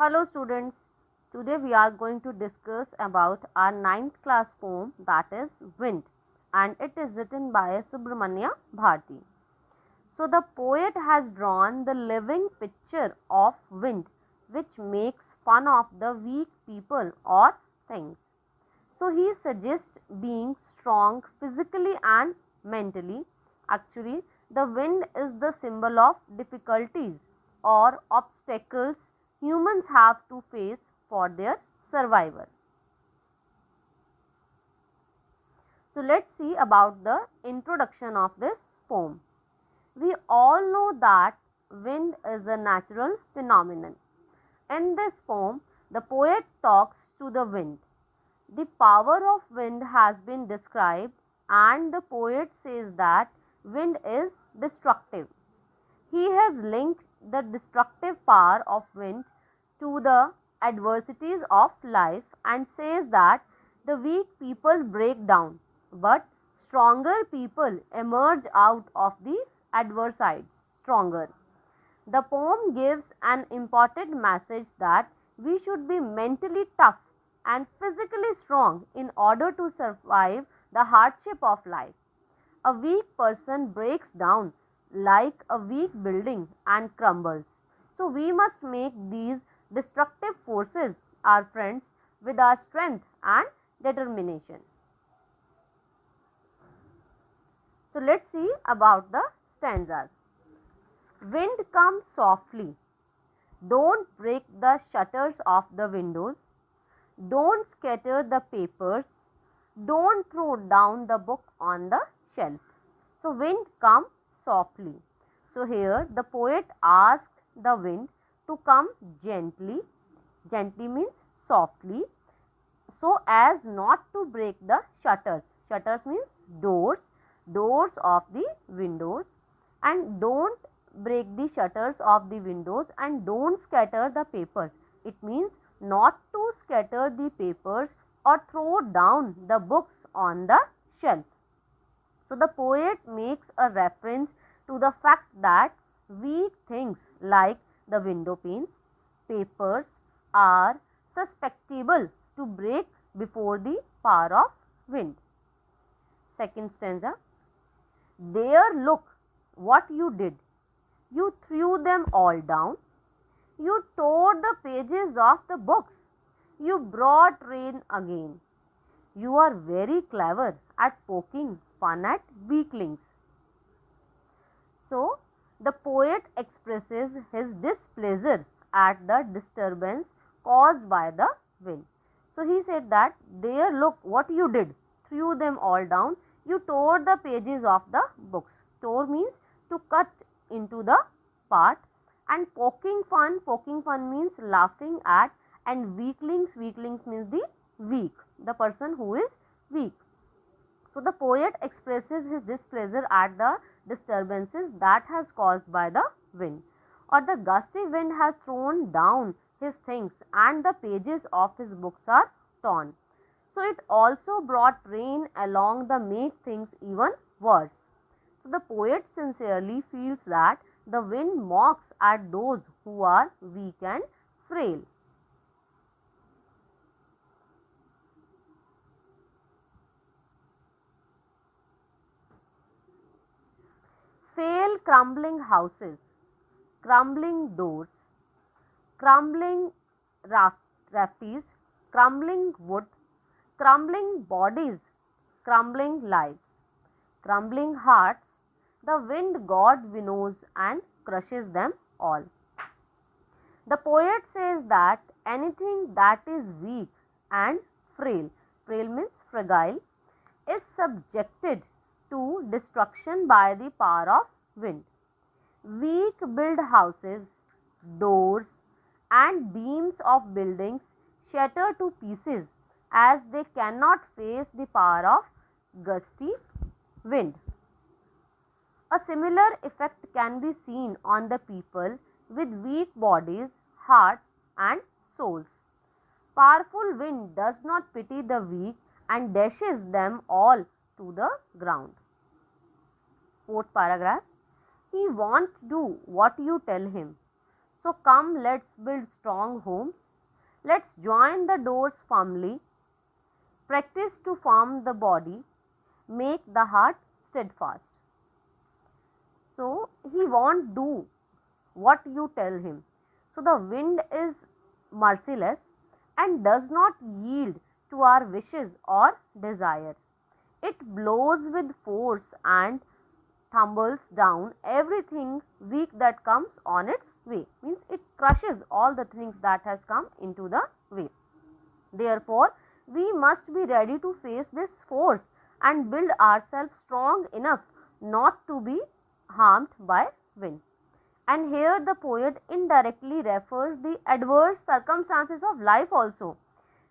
Hello students, today we are going to discuss about our ninth class poem, that is Wind, and it is written by Subramanya Bharti. So the poet has drawn the living picture of wind which makes fun of the weak people or things. So he suggests being strong physically and mentally. Actually, the wind is the symbol of difficulties or obstacles humans have to face for their survival. So let's see about the introduction of this poem. We all know that wind is a natural phenomenon. In this poem, the poet talks to the wind. The power of wind has been described, and the poet says that wind is destructive. He has linked the destructive power of wind to the adversities of life and says that the weak people break down, but stronger people emerge out of the adversities stronger. The poem gives an important message that we should be mentally tough and physically strong in order to survive the hardship of life. A weak person breaks down like a weak building and crumbles. So we must make these destructive forces our friends with our strength and determination. So let's see about the stanzas. Wind comes softly. Don't break the shutters of the windows. Don't scatter the papers. Don't throw down the book on the shelf. So wind come softly. So here the poet asked the wind to come gently. Gently means softly, so as not to break the shutters. Shutters means doors of the windows, and don't break the shutters of the windows, and don't scatter the papers. It means not to scatter the papers or throw down the books on the shelf. So the poet makes a reference to the fact that weak things like the window panes, papers are susceptible to break before the power of wind. Second stanza. There, look what you did. You threw them all down. You tore the pages of the books. You brought rain again. You are very clever at poking fun at weaklings. So, the poet expresses his displeasure at the disturbance caused by the wind. So, he said that, there, look what you did, threw them all down, you tore the pages of the books. Tore means to cut into the part, and poking fun means laughing at, and weaklings means the weak, the person who is weak. So the poet expresses his displeasure at the disturbances that has caused by the wind, or the gusty wind has thrown down his things and the pages of his books are torn. So it also brought rain along the make things even worse. So the poet sincerely feels that the wind mocks at those who are weak and frail. Fail crumbling houses, crumbling doors, crumbling rafties, crumbling wood, crumbling bodies, crumbling lives, crumbling hearts, the wind god winnows and crushes them all. The poet says that anything that is weak and frail means fragile, is subjected to destruction by the power of wind. Weak build houses, doors, and beams of buildings shatter to pieces as they cannot face the power of gusty wind. A similar effect can be seen on the people with weak bodies, hearts, and souls. Powerful wind does not pity the weak and dashes them all to the ground. Fourth paragraph. He won't do what you tell him. So come, let's build strong homes. Let's join the doors firmly. Practice to form the body, make the heart steadfast. So he won't do what you tell him. So the wind is merciless and does not yield to our wishes or desire. It blows with force and tumbles down everything weak that comes on its way. Means it crushes all the things that has come into the way. Therefore, we must be ready to face this force and build ourselves strong enough not to be harmed by wind. And here the poet indirectly refers the adverse circumstances of life also.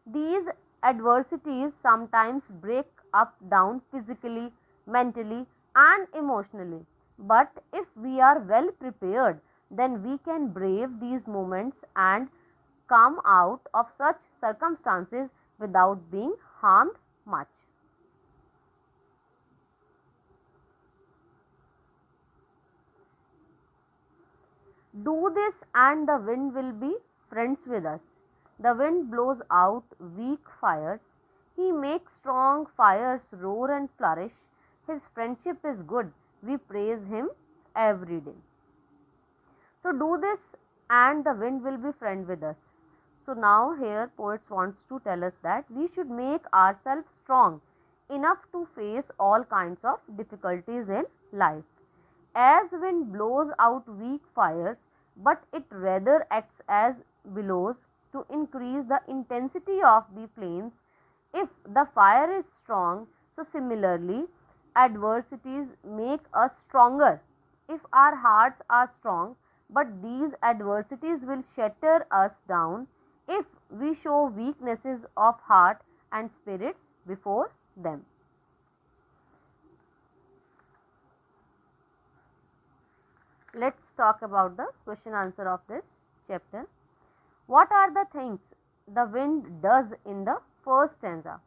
These adversities sometimes break up down physically, mentally and emotionally. But if we are well prepared, then we can brave these moments and come out of such circumstances without being harmed much. Do this and the wind will be friends with us. The wind blows out weak fires. He makes strong fires roar and flourish. His friendship is good. We praise him every day. So do this and the wind will be friend with us. So now here poets wants to tell us that we should make ourselves strong enough to face all kinds of difficulties in life. As wind blows out weak fires, but it rather acts as billows to increase the intensity of the flames. If the fire is strong, so similarly, adversities make us stronger. If our hearts are strong, but these adversities will shatter us down if we show weaknesses of heart and spirits before them. Let's talk about the question answer of this chapter. What are the things the wind does in the first stanza?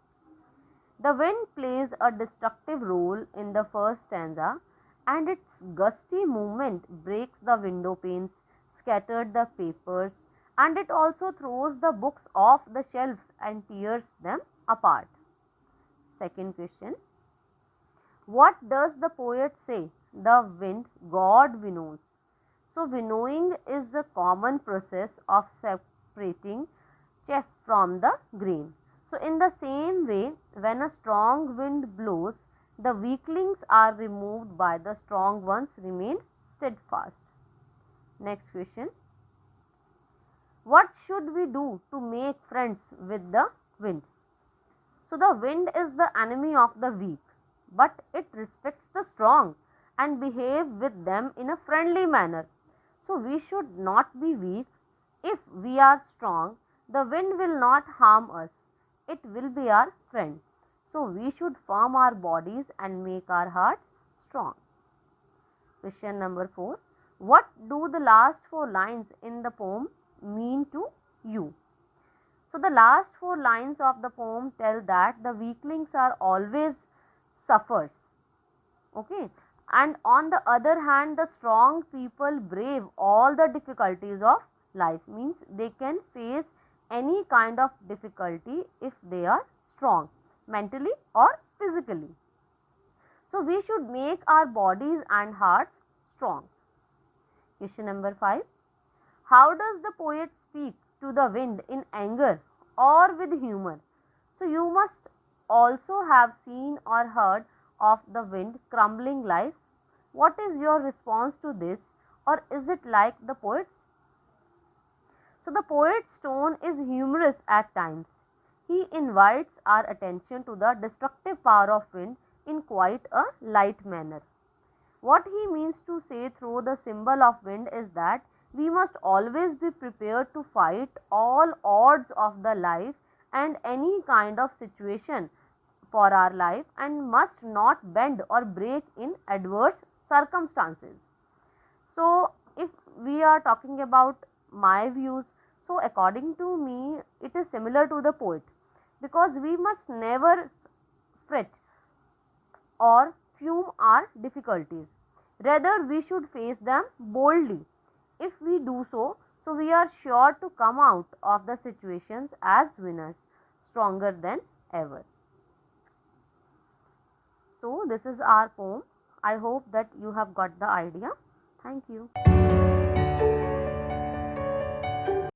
The wind plays a destructive role in the first stanza, and its gusty movement breaks the window panes, scatters the papers, and it also throws the books off the shelves and tears them apart. Second question. What does the poet say? The wind God winnows. So, winnowing is a common process of separating chaff from the grain. So, in the same way, when a strong wind blows, the weaklings are removed by the strong ones remain steadfast. Next question. What should we do to make friends with the wind? So, the wind is the enemy of the weak, but it respects the strong and behave with them in a friendly manner. So, we should not be weak. If we are strong, the wind will not harm us. It will be our friend. So, we should firm our bodies and make our hearts strong. Question number 4. What do the last four lines in the poem mean to you? So, the last four lines of the poem tell that the weaklings are always suffers. Okay, and on the other hand, the strong people brave all the difficulties of life. Means they can face any kind of difficulty if they are strong mentally or physically. So, we should make our bodies and hearts strong. Question number 5. How does the poet speak to the wind, in anger or with humor? So, you must also have seen or heard of the wind crumbling lives. What is your response to this, or is it like the poet's? So, the poet's tone is humorous at times. He invites our attention to the destructive power of wind in quite a light manner. What he means to say through the symbol of wind is that we must always be prepared to fight all odds of the life and any kind of situation for our life, and must not bend or break in adverse circumstances. So, if we are talking about my views, so according to me, it is similar to the poet, because we must never fret or fume our difficulties. Rather, we should face them boldly. If we do so, So we are sure to come out of the situations as winners, stronger than ever. So this is our poem. I hope that you have got the idea. Thank you.